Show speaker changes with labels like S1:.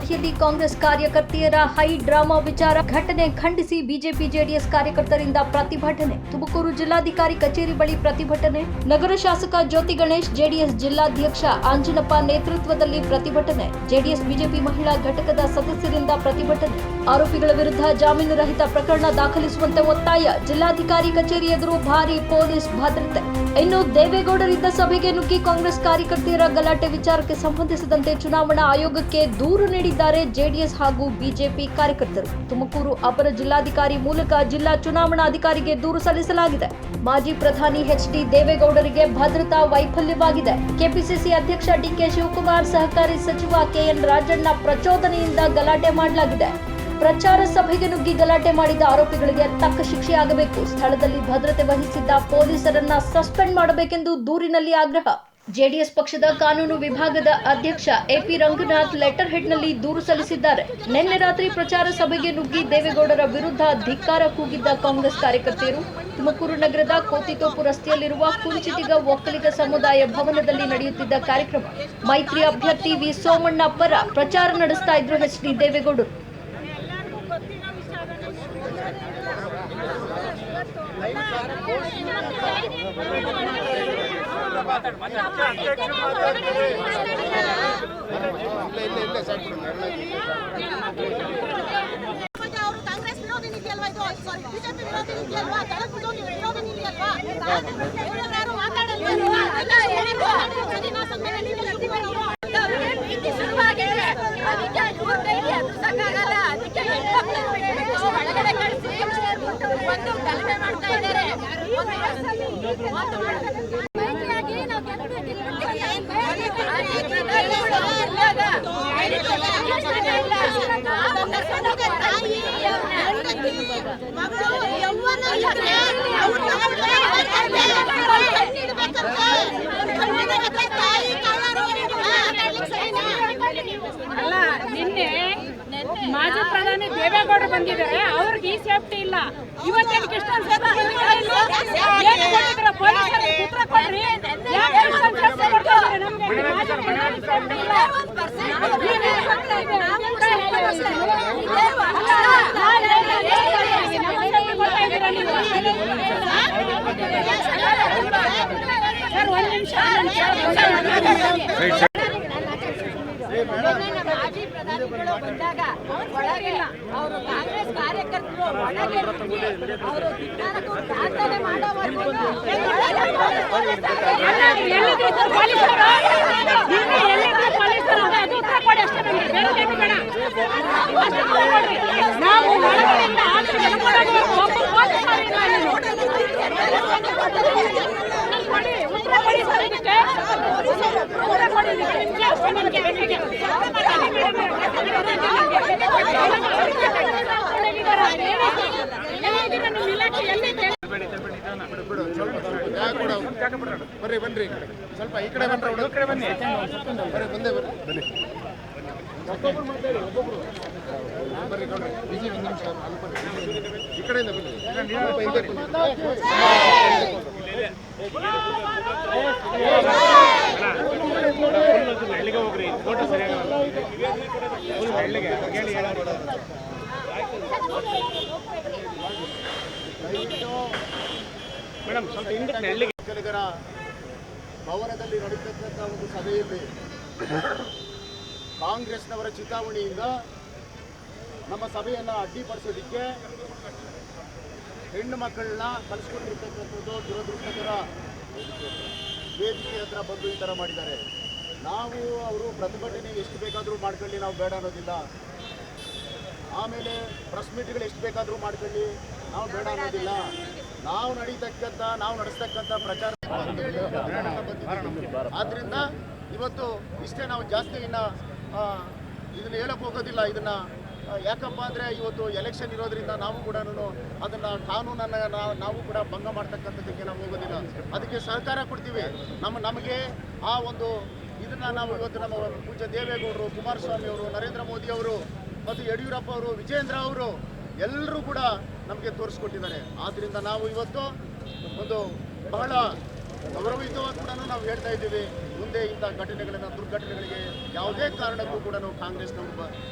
S1: ಸಭೆಯಲ್ಲಿ ಕಾಂಗ್ರೆಸ್ ಕಾರ್ಯಕರ್ತೆಯರ high drama ವಿಚಾರ ಘಟನೆ ಖಂಡಿಸಿ ಬಿಜೆಪಿ ಜೆಡಿಎಸ್ ಕಾರ್ಯಕರ್ತರಿಂದ ಪ್ರತಿಭಟನೆ. ತುಮಕೂರು ಜಿಲ್ಲಾಧಿಕಾರಿ ಕಚೇರಿ ಬಳಿ ಪ್ರತಿಭಟನೆ. ನಗರ ಶಾಸಕ ಜ್ಯೋತಿ ಗಣೇಶ್, ಜೆಡಿಎಸ್ ಜಿಲ್ಲಾಧ್ಯಕ್ಷ ಆಂಜನಪ್ಪ ನೇತೃತ್ವದಲ್ಲಿ ಪ್ರತಿಭಟನೆ. ಜೆಡಿಎಸ್ ಬಿಜೆಪಿ ಮಹಿಳಾ ಘಟಕದ ಸದಸ್ಯರಿಂದ ಪ್ರತಿಭಟನೆ. ಆರೋಪಿಗಳ ವಿರುದ್ಧ ಜಾಮೀನು ರಹಿತ ಪ್ರಕರಣ ದಾಖಲಿಸುವಂತೆ ಒತ್ತಾಯ. ಜಿಲ್ಲಾಧಿಕಾರಿ ಕಚೇರಿ ಎದುರು ಭಾರೀ ಪೊಲೀಸ್ ಭದ್ರತೆ. ಇನ್ನು ದೇವೇಗೌಡರಿದ್ದ ಸಭೆಗೆ ನುಗ್ಗಿ ಕಾಂಗ್ರೆಸ್ ಕಾರ್ಯಕರ್ತೆಯರ ಗಲಾಟೆ ವಿಚಾರಕ್ಕೆ ಸಂಬಂಧಿಸಿದಂತೆ ಚುನಾವಣಾ ಆಯೋಗಕ್ಕೆ ದೂರು ನೀಡಿದ್ದಾರೆ ಜೆಡಿಎಸ್ ಹಾಗೂ ಬಿಜೆಪಿ ಕಾರ್ಯಕರ್ತರು. ತುಮಕೂರು ಅಪರ ಜಿಲ್ಲಾಧಿಕಾರಿ ಮೂಲಕ ಜಿಲ್ಲಾ ಚುನಾವಣಾಧಿಕಾರಿಗೆ ದೂರು ಸಲ್ಲಿಸಲಾಗಿದೆ. ಮಾಜಿ ಪ್ರಧಾನಿ ಎಚ್.ಡಿ. ದೇವೇಗೌಡರಿಗೆ ಭದ್ರತಾ ವೈಫಲ್ಯವಾಗಿದೆ. ಕೆಪಿಸಿಸಿ ಅಧ್ಯಕ್ಷ ಡಿಕೆ ಶಿವಕುಮಾರ್, ಸಹಕಾರಿ ಸಚಿವ ಕೆಎನ್ ರಾಜಣ್ಣ ಪ್ರಚೋದನೆಯಿಂದ ಗಲಾಟೆ ಮಾಡಲಾಗಿದೆ. ಪ್ರಚಾರ ಸಭೆಗೆ ನುಗ್ಗಿ ಗಲಾಟೆ ಮಾಡಿದ ಆರೋಪಿಗಳಿಗೆ ತಕ್ಕ ಶಿಕ್ಷೆಯಾಗಬೇಕು. ಸ್ಥಳದಲ್ಲಿ ಭದ್ರತೆ ವಹಿಸಿದ್ದ ಪೊಲೀಸರನ್ನ ಸಸ್ಪೆಂಡ್ ಮಾಡಬೇಕೆಂದು ದೂರಿನಲ್ಲಿ ಆಗ್ರಹ. ಜೆಡಿಎಸ್ ಪಕ್ಷದ ಕಾನೂನು ವಿಭಾಗದ ಅಧ್ಯಕ್ಷ ಎಪಿ ರಂಗನಾಥ್ ಲೆಟರ್ ಹೆಡ್ನಲ್ಲಿ ದೂರು ಸಲ್ಲಿಸಿದ್ದಾರೆ. ನಿನ್ನೆ ರಾತ್ರಿ ಪ್ರಚಾರ ಸಭೆಗೆ ನುಗ್ಗಿ ದೇವೇಗೌಡರ ವಿರುದ್ಧ ಧಿಕ್ಕಾರ ಕೂಗಿದ್ದ ಕಾಂಗ್ರೆಸ್ ಕಾರ್ಯಕರ್ತೆಯರು ತುಮಕೂರು ನಗರದ ಕೋತಿತೋಪು ರಸ್ತೆಯಲ್ಲಿರುವ ಕುಂಚಿಟಿಗ ಒಕ್ಕಲಿಗ ಸಮುದಾಯ ಭವನದಲ್ಲಿ ನಡೆಯುತ್ತಿದ್ದ ಕಾರ್ಯಕ್ರಮ. ಮೈತ್ರಿ ಅಭ್ಯರ್ಥಿ ವಿ ಸೋಮಣ್ಣ ಪರ ಪ್ರಚಾರ ನಡೆಸ್ತಾ ಇದ್ರು ಎಚ್.ಡಿ. ದೇವೇಗೌಡರು.
S2: ಕಾಂಗ್ರೆಸ್ ವಿರೋಧಿ ನೀತಿ ಅಲ್ವಾ ಇದು? ಬಿಜೆಪಿ ವಿರೋಧಿ ನೀತಿ ಅಲ್ವಾ? ದಳದ ವಿರೋಧಿ ನೀತಿ ಅಲ್ವಾ? ಯಾರು ಮಾತಾಡಲ್ವಾ? ಶುರುವಾಗಿದೆ. ಅದಕ್ಕೆ ಇವ್ರ ಕೈಗೆ ಎದುರಿಸಕ್ಕಾಗಲ್ಲ. ಅದಕ್ಕೆ ಒಳಗಡೆ ಕಳಿಸಿ ಒಂದು ಗಲಾಟೆ ಮಾಡ್ತಾ ಇದ್ದಾರೆ. ಮೈತ್ರಿಯಾಗಿ ನಾವು
S3: ಅಲ್ಲ, ನಿನ್ನೆ ಮಾಜಿ ಪ್ರಧಾನಿ ದೇವೇಗೌಡರು ಬಂದಿದ್ದಾರೆ. ಅವ್ರಿಗೆ ಈ ಸೇಫ್ಟಿ ಇಲ್ಲ. ಇವತ್ತೇನಕ್ಕೆ ಇಷ್ಟೊಂದು ಸೇಫ್ಟಿ ಬಂದಿದ್ದಾರೆ? ಪೊಲೀಸರಿಗೆ ಚಿತ್ರ ಕೊಡ್ರಿ. ಯಾಕೆ ಇಷ್ಟೊಂದು ಸೇಫ್ಟಿ ಕೊಡ್ತಾರೆ? ನಮ್ಗೆ ಮಾಜಿ ಪ್ರಧಾನಿ ಸೇಫ್ಟಿ ಇಲ್ಲ. ಸರ್, ಒಂದು ನಿಮಿಷ.
S2: ಮಾಜಿ ಪ್ರಧಾನಿಗಳು ಬಂದಾಗ ಒಳಗಿಲ್ಲ. ಅವರು ಕಾಂಗ್ರೆಸ್ ಕಾರ್ಯಕರ್ತರು ಒಳಗೆ ಅವರು ಧಿಕ್ಕಾರಕ್ಕೂ ಪ್ರಾರ್ಥನೆ ಮಾಡೋವರೆಗೂ
S4: ಬರ್ರಿ ಬನ್ರಿ, ಸ್ವಲ್ಪ ಈ ಕಡೆ ಬನ್ರಿ, ಈ ಕಡೆ ಬನ್ನಿ, ಬರ್ರಿ, ಬಂದೇ ಬರ್ರಿ, ಬನ್ನಿ, ಒಬ್ಬೊಬ್ರು ಬರ್ರಿ, ಬಿಜಿ ಒಂದು ನಿಮಿಷ ಈ ಕಡೆಯಿಂದ ಬನ್ನಿ,
S5: ಹಳ್ಳಿಗೆ ಹೋಗ್ರಿ, ಫೋಟೋ ಸರಿಯಾಗಲ್ಲ. ಹಳ್ಳಿಗೆ ಹೇಳಿ ಮೇಡಮ್, ಸ್ವಲ್ಪ ಹಿಂದಕ್ಕೆ ಹಳ್ಳಿಗೆ.
S4: ಒಕ್ಕಲಿಗರ ಭವನದಲ್ಲಿ ನಡೆಸತಕ್ಕಂಥ ಒಂದು ಸಭೆಯಲ್ಲಿ ಕಾಂಗ್ರೆಸ್ನವರ ಚಿತಾವಣೆಯಿಂದ ನಮ್ಮ ಸಭೆಯನ್ನು ಅಡ್ಡಿಪಡಿಸೋದಕ್ಕೆ ಹೆಣ್ಣು ಮಕ್ಕಳನ್ನ ಕಳಿಸ್ಕೊಂಡಿರ್ತಕ್ಕಂಥದ್ದು ದುರದೃಷ್ಟಕರ. ವೇದಿಕೆ ಹತ್ರ ಬಂದು ಈ ಥರ ಮಾಡಿದ್ದಾರೆ. ನಾವು ಅವರು ಪ್ರತಿಭಟನೆ ಎಷ್ಟು ಬೇಕಾದರೂ ಮಾಡ್ಕೊಳ್ಳಿ, ನಾವು ಬೇಡ ಅನ್ನೋದಿಲ್ಲ. ಆಮೇಲೆ ಪ್ರೆಸ್ ಮೀಟ್ಗಳು ಎಷ್ಟು ಬೇಕಾದರೂ ಮಾಡ್ಕೊಳ್ಳಿ, ನಾವು ಬೇಡ ಅನ್ನೋದಿಲ್ಲ. ನಾವು ನಡೆಸ್ತಕ್ಕಂಥ ಪ್ರಚಾರ ಆದ್ದರಿಂದ ಇವತ್ತು ಇಷ್ಟೇ. ನಾವು ಜಾಸ್ತಿ ಇದನ್ನು ಹೇಳಕ್ಕೆ ಹೋಗೋದಿಲ್ಲ. ಇದನ್ನು ಯಾಕಪ್ಪ ಅಂದರೆ ಇವತ್ತು ಎಲೆಕ್ಷನ್ ಇರೋದ್ರಿಂದ ನಾವು ಕೂಡ ಅದನ್ನು ಕಾನೂನನ್ನು ನಾವು ಕೂಡ ಭಂಗ ಮಾಡ್ತಕ್ಕಂಥದ್ದಕ್ಕೆ ನಾವು ಹೋಗೋದಿಲ್ಲ. ಅದಕ್ಕೆ ಸಹಕಾರ ಕೊಡ್ತೀವಿ. ನಮಗೆ ಆ ಒಂದು ಇದನ್ನು ನಾವು ಇವತ್ತು ನಮ್ಮ ಪೂಜ್ಯ ದೇವೇಗೌಡರು, ಕುಮಾರಸ್ವಾಮಿ ಅವರು, ನರೇಂದ್ರ ಮೋದಿ ಅವರು ಮತ್ತು ಯಡಿಯೂರಪ್ಪ ಅವರು, ವಿಜೇಂದ್ರ ಅವರು ಎಲ್ಲರೂ ಕೂಡ ನಮಗೆ ತೋರಿಸ್ಕೊಟ್ಟಿದ್ದಾರೆ. ಆದ್ದರಿಂದ ನಾವು ಇವತ್ತು ಒಂದು ಬಹಳ ಗೌರವಯುತವಾಗಿ ಕೂಡ ನಾವು ಹೇಳ್ತಾ ಇದ್ದೀವಿ. ಮುಂದೆ ಇಂಥ ಘಟನೆಗಳನ್ನು, ದುರ್ಘಟನೆಗಳಿಗೆ ಯಾವುದೇ ಕಾರಣಕ್ಕೂ ಕೂಡ ಕಾಂಗ್ರೆಸ್ನವರು